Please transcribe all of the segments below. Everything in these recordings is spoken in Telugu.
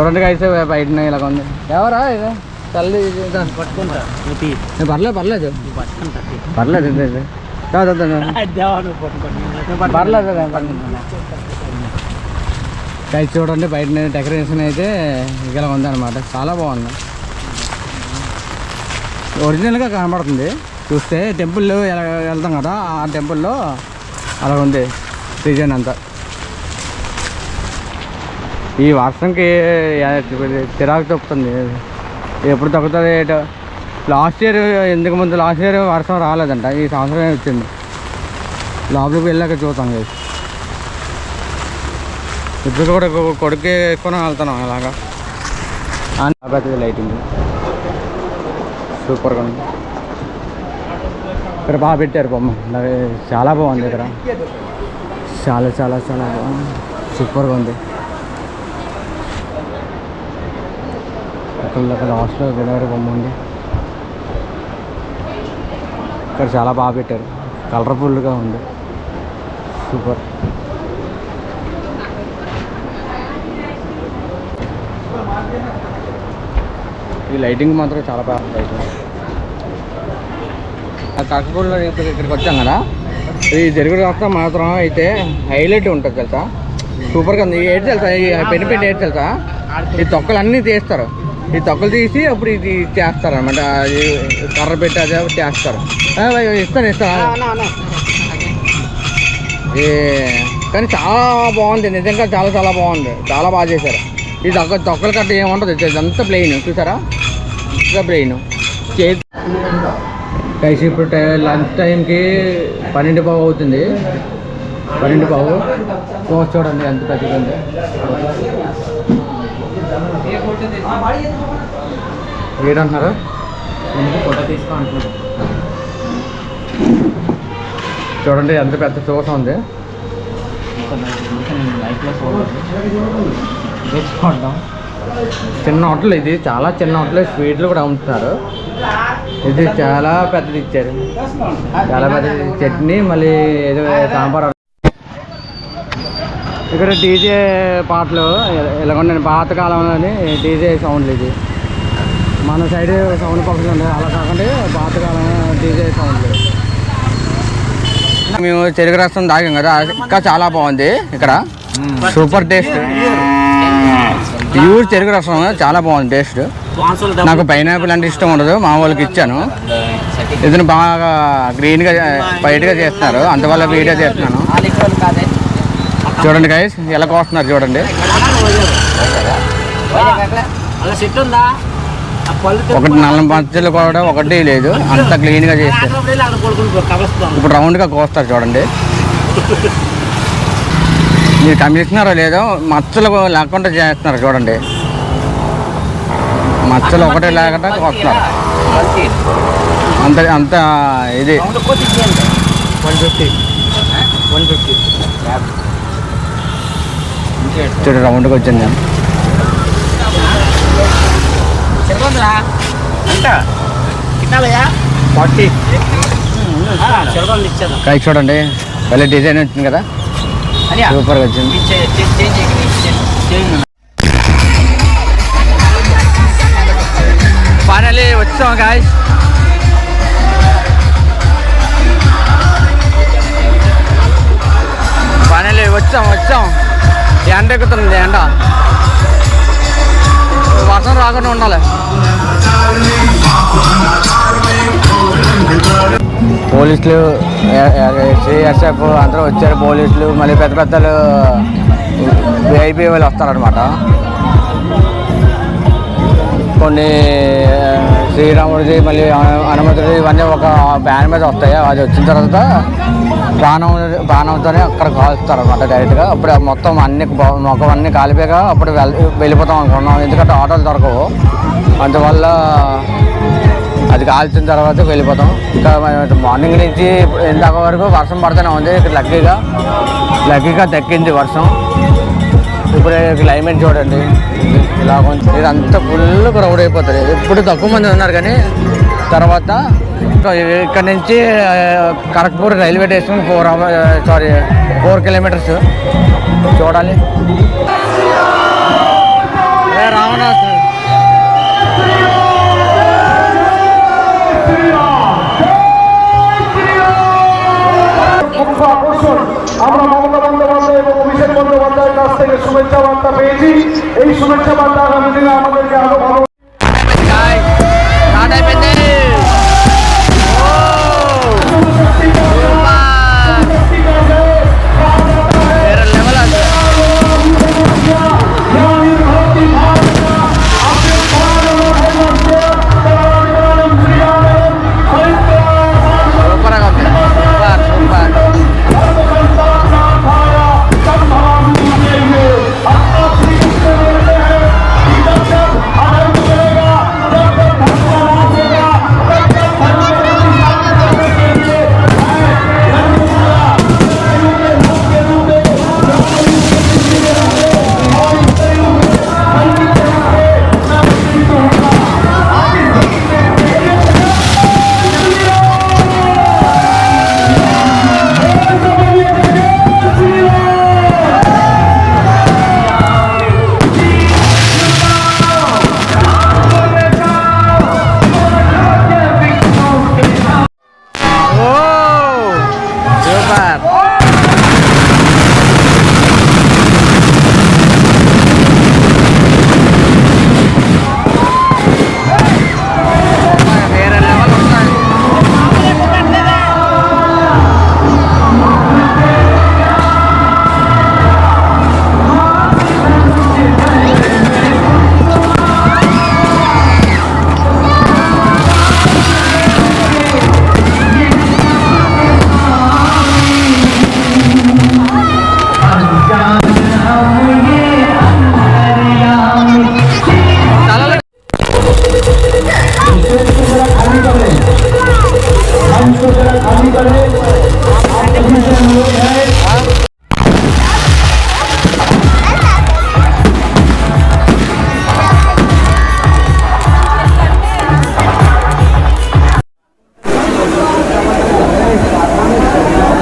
చూడండి అయితే బయట ఇలా ఉంది. ఎవరా ఇది తల్లి పట్టుకుంటా పర్లేదు పర్లేదు పర్లేదు పర్లేదు. అయితే చూడండి బయట డెకరేషన్ అయితే ఇలా ఉందన్నమాట. చాలా బాగుంది, ఒరిజినల్గా కనబడుతుంది చూస్తే. టెంపుల్లో ఎలా వెళ్తాం కదా, ఆ టెంపుల్లో అలా ఉంది డిజైన్ అంతా. ఈ వర్షంకి చిరాకు తప్పుతుంది, ఎప్పుడు తగ్గుతుంది. లాస్ట్ ఇయర్ ముందు లాస్ట్ ఇయర్ వర్షం రాలేదంట, ఈ సంవత్సరమే వచ్చింది. లోపలికి వెళ్ళాక చూద్దాం. ఇప్పుడు కూడా కొడుకు ఎక్కువ వెళ్తున్నాం ఇలాగా. పెద్దది లైటింగ్ సూపర్గా ఉంది. ఇక్కడ బాగా పెట్టారు బొమ్మ, చాలా బాగుంది. ఇక్కడ చాలా చాలా చాలా బాగుంది, సూపర్గా ఉంది. అక్కడ లాస్ట్లో వినాయకుడి బొమ్మ ఉంది. ఇక్కడ చాలా బాగా పెట్టారు, కలర్ఫుల్గా ఉంది, సూపర్. ఈ లైటింగ్ మాత్రం చాలా బాగా లైటింగ్. కాకపోతే ఇక్కడికి వచ్చాం కదా, ఈ జరుగుడు వస్తా మాత్రం అయితే హైలైట్ ఉంటుంది తెలుసా, సూపర్గా ఉంది. ఏంటి తెలుసా, ఈ పెన్ను ఏంటి తెలుసా, ఈ తొక్కలు అన్నీ తీస్తారు. ఈ తొక్కలు తీసి అప్పుడు ఇది చేస్తారు అనమాట, కర్ర పెట్టి అదే చేస్తారు. ఇస్తాను కానీ చాలా బాగుంది నిజంగా, చాలా చాలా బాగుంది, చాలా బాగా చేశారు. ఈ తొక్కలు కట్ట ఏముంటుంది, ఇదంతా ప్లెయిన్ చూసారా, ఇంకా ప్లెయిన్ చేతి. కలిసి ఇప్పుడు లంచ్ టైంకి 12:15 అవుతుంది. 12:15 చూడండి ఎంత పెద్దగా ఉంది. ఏడంటున్నారు, ఫోటో తీసుకో అంటున్నారు. చూడండి ఎంత పెద్ద చూస ఉంది. చిన్న హోటల్ ఇది, చాలా చిన్న హోటల్. స్వీట్లు కూడా అమ్ముతున్నారు. ఇది చాలా పెద్దది ఇచ్చారు, చాలా పెద్దది. చట్నీ మళ్ళీ ఏదో సాంబార్. ఇక్కడ డీజే పాటలు ఇలాగ పాతకాలంలోని డీజే సౌండ్లు. ఇది మన సైడ్ సౌండ్ బాక్స్ ఉంది, అలా కాకుండా పాతకాలం డీజే సౌండ్లు. మేము చెరుకు రసం తాగాం కదా, ఇంకా చాలా బాగుంది. ఇక్కడ సూపర్ టేస్ట్, ప్యూర్ చెరుకు రసం, చాలా బాగుంది టేస్ట్. నాకు పైనాపిల్ అంటే ఇష్టం ఉండదు, మా వాళ్ళకి ఇచ్చాను. ఇది బాగా గ్రీన్గా వైట్గా చేస్తున్నారు, అందువల్ల వీడియో చేస్తున్నాను. చూడండి గైస్ ఎలా కోస్తున్నారు చూడండి. ఒకటి 4 మధ్యలో కూడా ఒకటి లేదు, అంత క్లీన్గా చేస్తారు. ఇప్పుడు రౌండ్గా కోస్తారు చూడండి. మీరు కమిస్తున్నారో లేదో, మచ్చలు లేకుండా చేస్తున్నారు చూడండి. మచ్చలు ఒకటే లేకుండా కోస్తున్నారు, అంత అంత ఇది. 150 చూడు రౌండ్కి వచ్చింది. కాయ చూడండి భలే డిజైన్ వచ్చింది కదా, సూపర్గా వచ్చింది. ఫైనల్లీ వచ్చాం గాయ్స్. ఫైనల్లీ వచ్చాం. ఎండ ఎక్కుతుంది, ఎండ వర్షం రాకుండా ఉండాలి. పోలీసులు సిఎస్ఎఫ్ అందరూ వచ్చారు, పోలీసులు మళ్ళీ పెద్ద పెద్దలు విఐపి వాళ్ళు వస్తారనమాట. కొన్ని శ్రీరాముడిది మళ్ళీ హనుమంతుడిది ఇవన్నీ ఒక బ్యాన్ మీద వస్తాయి. అది వచ్చిన తర్వాత బాణంతోనే అక్కడ కాలుస్తారు అనమాట డైరెక్ట్గా. అప్పుడు మొత్తం మొఖం అన్నీ కాలిపోయాక అప్పుడు వెళ్ళిపోతాం అనుకున్నాం, ఎందుకంటే ఆటోలు దొరకవు. అందువల్ల అది కాల్చిన తర్వాత వెళ్ళిపోతాం. ఇంకా మార్నింగ్ నుంచి ఇందాక వరకు వర్షం పడుతూనే ఉంది. లక్కీగా దక్కింది వర్షం. ఇప్పుడు క్లైమేట్ చూడండి ఇలా కొంచెం, ఇదంతా ఫుల్ క్రౌడ్ అయిపోతుంది. ఇప్పుడు తక్కువ మంది ఉన్నారు, కానీ తర్వాత ఇక్కడ నుంచి ఖరగ్పూర్ రైల్వే స్టేషన్ 4 కిలోమీటర్స్ చూడాలి. আমরা মমতা বন্দ্যোপাধ্যায় এবং অভিষেক বন্দ্যোপাধ্যায়ের কাছ থেকে শুভেচ্ছা বার্তা পেয়েছি। এই শুভেচ্ছা বার্তা আগামী দিনে আমাদেরকে আরো ভালো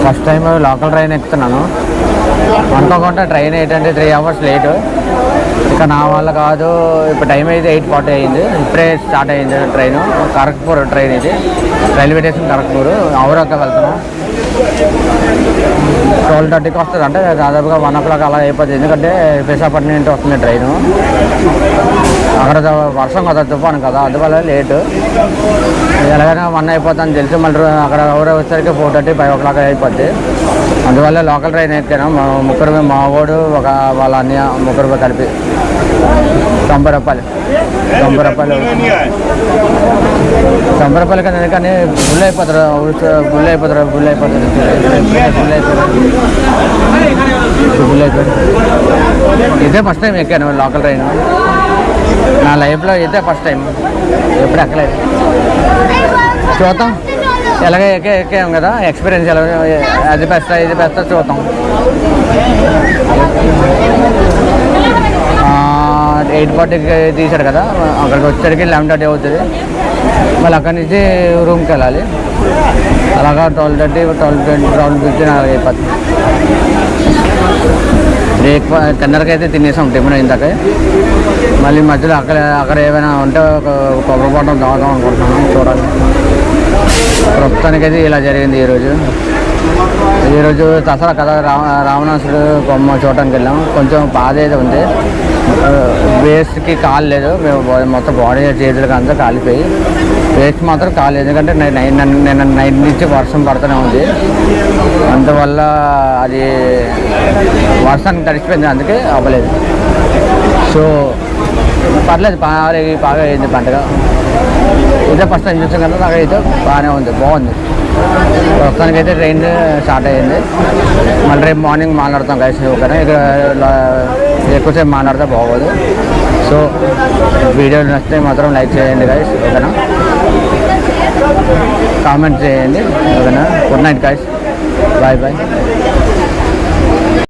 ఫస్ట్ టైం లోకల్ ట్రైన్ ఎక్కుతున్నాను. అనుకోకుండా ట్రైన్ ఏంటంటే 3 hours లేటు. ఇక నా వల్ల కాదు. ఇప్పుడు టైం అయితే 8:40 అయింది. ఇప్పుడే స్టార్ట్ అయింది ట్రైన్. ఖరగ్పూర్ ట్రైన్ ఇది, రైల్వే స్టేషన్ ఖరగ్పూర్. ఔరాకి వెళ్తున్నాం. 12:30కి వస్తుంది, అంటే దాదాపుగా 1 o'clock అలా అయిపోతుంది. ఎందుకంటే విశాఖపట్నం నుండి వస్తుంది ట్రైను. అక్కడ వర్షం కదా, తుఫాను కదా, అందువల్ల లేటు. ఎలాగైనా 1 అయిపోతుందని తెలిసి మళ్ళీ అక్కడ ఔరా వచ్చేసరికి 4:30, 5 o'clock అయిపోద్ది. అందువల్ల లోకల్ ట్రైన్ ఎక్కాను. ముగ్గురు, మా వాడు, వాళ్ళ అన్నయ్య, ముగ్గురు కలిపి 90 రూపాయలు. 90 రూపాయలు కదా. ఎందుకని ఫుల్ అయిపోతారు, ఇదే ఫస్ట్ టైం ఎక్కాను లోకల్ ట్రైన్. నా లైఫ్లో ఇదే ఫస్ట్ టైం, ఎప్పుడు ఎక్కలేదు. చూద్దాం, ఎలాగ ఎక్కాం కదా, ఎక్స్పీరియన్స్ ఎలా, అది బెస్ట్ ఇది బెస్ట్ చూద్దాం. 8:40కి తీశాడు కదా, అక్కడికి వచ్చేసరికి 11:30 అవుతుంది. మళ్ళీ అక్కడి నుంచి రూమ్కి వెళ్ళాలి. అలాగా 12:30, 12:15 అలాగే అయిపోతుంది. తొందరగా అయితే తినేసాం టిఫిన్ ఇందాక. మళ్ళీ మధ్యలో అక్కడ ఏమైనా ఉంటే కొబ్బరి బొండం తాగుదాం అనుకుంటున్నాను, చూడాలి. ప్రస్తుతానికైతే ఇలా జరిగింది ఈరోజు దసరా కదా, రావణాసుడు బొమ్మ చూడటానికి వెళ్ళాం. కొంచెం బాధ అయితే ఉంది, వేస్ట్కి కాలు లేదు. మేము మొత్తం బాడీ చేతులకు అంతా కాలిపోయి, వేస్ట్ మాత్రం కాలేదు. ఎందుకంటే నిన్న నైట్ నుంచి వర్షం పడుతూనే ఉంది. అందువల్ల అది వర్షానికి తడిచిపోయింది, అందుకే అవ్వలేదు. సో పర్లేదు, బాగా అయింది పండుగ. ఇదే ఫస్ట్ టైం చూసాం కదా, నాకైతే బాగానే ఉంది, బాగుంది. ప్రస్తుతానికైతే ట్రైన్ స్టార్ట్ అయ్యింది. మళ్ళీ రేపు మార్నింగ్ మాట్లాడతాం కలిసి. ఓకేనా, ఇక్కడ ఎక్కువసేపు మాట్లాడితే బాగోదు. సో వీడియో నచ్చితే మాత్రం లైక్ చేయండి గైస్, ఓకేనా. కామెంట్ చేయండి, ఓకేనా. Good night guys, bye bye.